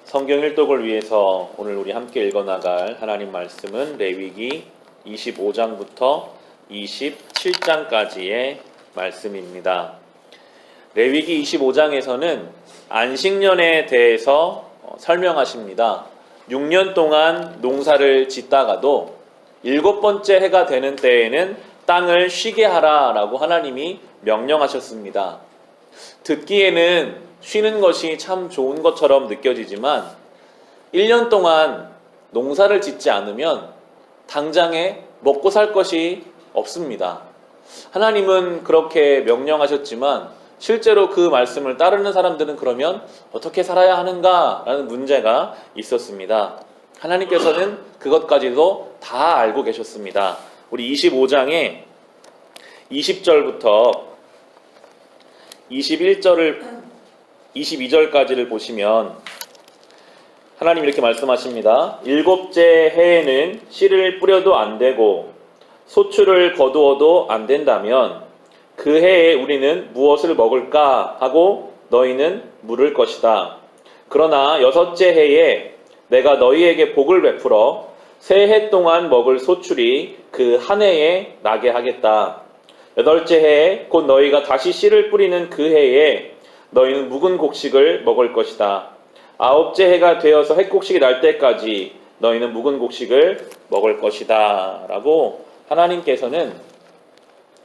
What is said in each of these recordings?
성경 일독을 위해서 오늘 우리 함께 읽어나갈 하나님 말씀은 레위기 25장부터 27장까지의 말씀입니다. 레위기 25장에서는 안식년에 대해서 설명하십니다. 6년 동안 농사를 짓다가도 7번째 해가 되는 때에는 땅을 쉬게 하라라고 하나님이 명령하셨습니다. 듣기에는 쉬는 것이 참 좋은 것처럼 느껴지지만 1년 동안 농사를 짓지 않으면 당장에 먹고 살 것이 없습니다. 하나님은 그렇게 명령하셨지만 실제로 그 말씀을 따르는 사람들은 그러면 어떻게 살아야 하는가라는 문제가 있었습니다. 하나님께서는 그것까지도 다 알고 계셨습니다. 우리 25장에 20절부터 22절까지를 보시면 하나님 이렇게 말씀하십니다. 7째 해에는 씨를 뿌려도 안 되고 소출을 거두어도 안 된다면 그 해에 우리는 무엇을 먹을까 하고 너희는 물을 것이다. 그러나 6째 해에 내가 너희에게 복을 베풀어 새 해 동안 먹을 소출이 그 한 해에 나게 하겠다. 8째 해에 곧 너희가 다시 씨를 뿌리는 그 해에 너희는 묵은 곡식을 먹을 것이다. 9째 해가 되어서 햇곡식이 날 때까지 너희는 묵은 곡식을 먹을 것이다. 라고 하나님께서는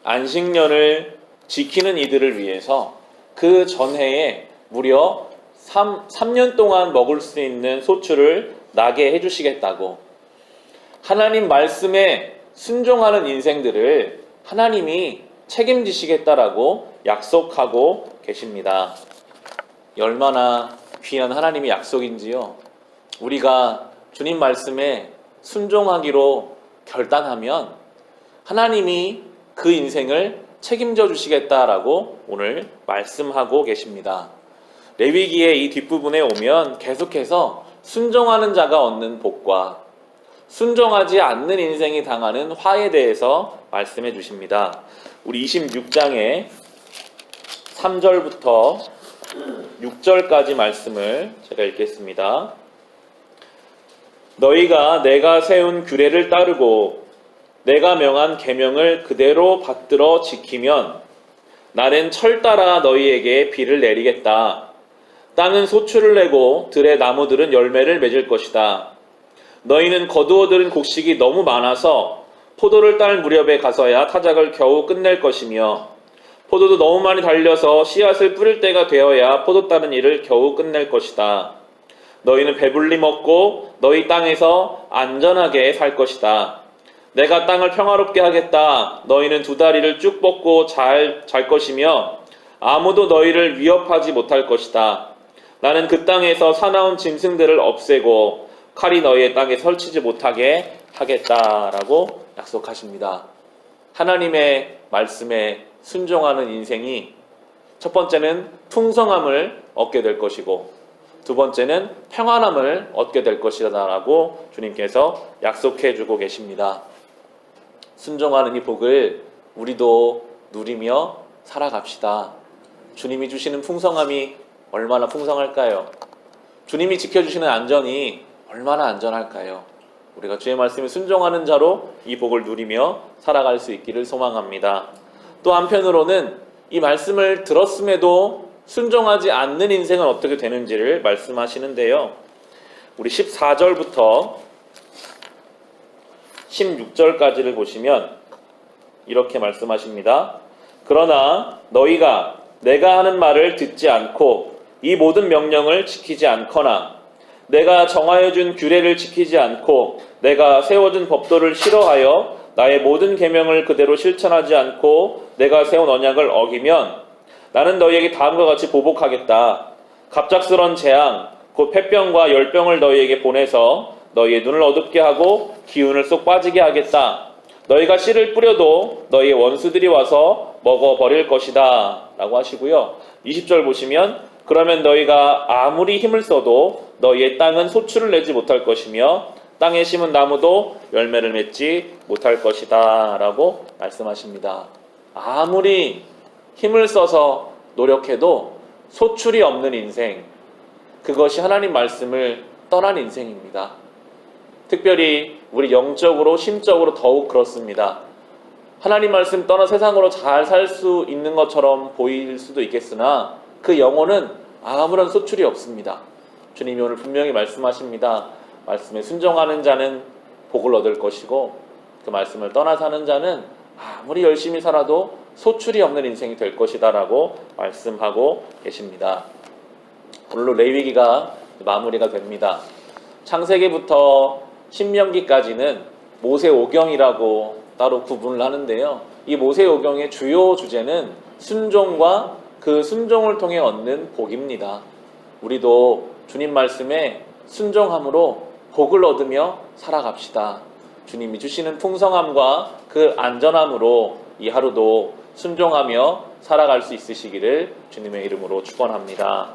안식년을 지키는 이들을 위해서 그 전해에 무려 3년 동안 먹을 수 있는 소출을 나게 해주시겠다고, 하나님 말씀에 순종하는 인생들을 하나님이 책임지시겠다라고 약속하고 계십니다. 얼마나 귀한 하나님의 약속인지요. 우리가 주님 말씀에 순종하기로 결단하면 하나님이 그 인생을 책임져 주시겠다라고 오늘 말씀하고 계십니다. 레위기의 이 뒷부분에 오면 계속해서 순종하는 자가 얻는 복과 순종하지 않는 인생이 당하는 화에 대해서 말씀해 주십니다. 우리 26장에 3절부터 6절까지 말씀을 제가 읽겠습니다. 너희가 내가 세운 규례를 따르고 내가 명한 계명을 그대로 받들어 지키면 나는 철 따라 너희에게 비를 내리겠다. 땅은 소출을 내고 들의 나무들은 열매를 맺을 것이다. 너희는 거두어들은 곡식이 너무 많아서 포도를 딸 무렵에 가서야 타작을 겨우 끝낼 것이며 포도도 너무 많이 달려서 씨앗을 뿌릴 때가 되어야 포도 따는 일을 겨우 끝낼 것이다. 너희는 배불리 먹고 너희 땅에서 안전하게 살 것이다. 내가 땅을 평화롭게 하겠다. 너희는 2다리를 쭉 뻗고 잘 것이며 아무도 너희를 위협하지 못할 것이다. 나는 그 땅에서 사나운 짐승들을 없애고 칼이 너희의 땅에 설치지 못하게 하겠다라고 약속하십니다. 하나님의 말씀에 순종하는 인생이 첫 번째는 풍성함을 얻게 될 것이고 두 번째는 평안함을 얻게 될 것이다라고 주님께서 약속해 주고 계십니다. 순종하는 이 복을 우리도 누리며 살아갑시다. 주님이 주시는 풍성함이 얼마나 풍성할까요? 주님이 지켜주시는 안전이 얼마나 안전할까요? 우리가 주의 말씀에 순종하는 자로 이 복을 누리며 살아갈 수 있기를 소망합니다. 또 한편으로는 이 말씀을 들었음에도 순종하지 않는 인생은 어떻게 되는지를 말씀하시는데요. 우리 14절부터 16절까지를 보시면 이렇게 말씀하십니다. 그러나 너희가 내가 하는 말을 듣지 않고 이 모든 명령을 지키지 않거나 내가 정하여 준 규례를 지키지 않고 내가 세워준 법도를 싫어하여 나의 모든 계명을 그대로 실천하지 않고 내가 세운 언약을 어기면 나는 너희에게 다음과 같이 보복하겠다. 갑작스런 재앙 곧 폐병과 열병을 너희에게 보내서 너희의 눈을 어둡게 하고 기운을 쏙 빠지게 하겠다. 너희가 씨를 뿌려도 너희의 원수들이 와서 먹어버릴 것이다 라고 하시고요. 20절 보시면 그러면 너희가 아무리 힘을 써도 너희의 땅은 소출을 내지 못할 것이며 땅에 심은 나무도 열매를 맺지 못할 것이다 라고 말씀하십니다. 아무리 힘을 써서 노력해도 소출이 없는 인생, 그것이 하나님 말씀을 떠난 인생입니다. 특별히 우리 영적으로 심적으로 더욱 그렇습니다. 하나님 말씀 떠나 세상으로 잘 살 수 있는 것처럼 보일 수도 있겠으나 그 영혼은 아무런 소출이 없습니다. 주님이 오늘 분명히 말씀하십니다. 말씀에 순종하는 자는 복을 얻을 것이고 그 말씀을 떠나 사는 자는 아무리 열심히 살아도 소출이 없는 인생이 될 것이다 라고 말씀하고 계십니다. 오늘로 레위기가 마무리가 됩니다. 창세기부터 신명기까지는 모세오경이라고 따로 구분을 하는데요. 이 모세오경의 주요 주제는 순종과 그 순종을 통해 얻는 복입니다. 우리도 주님 말씀에 순종함으로 복을 얻으며 살아갑시다. 주님이 주시는 풍성함과 그 안전함으로 이 하루도 순종하며 살아갈 수 있으시기를 주님의 이름으로 축원합니다.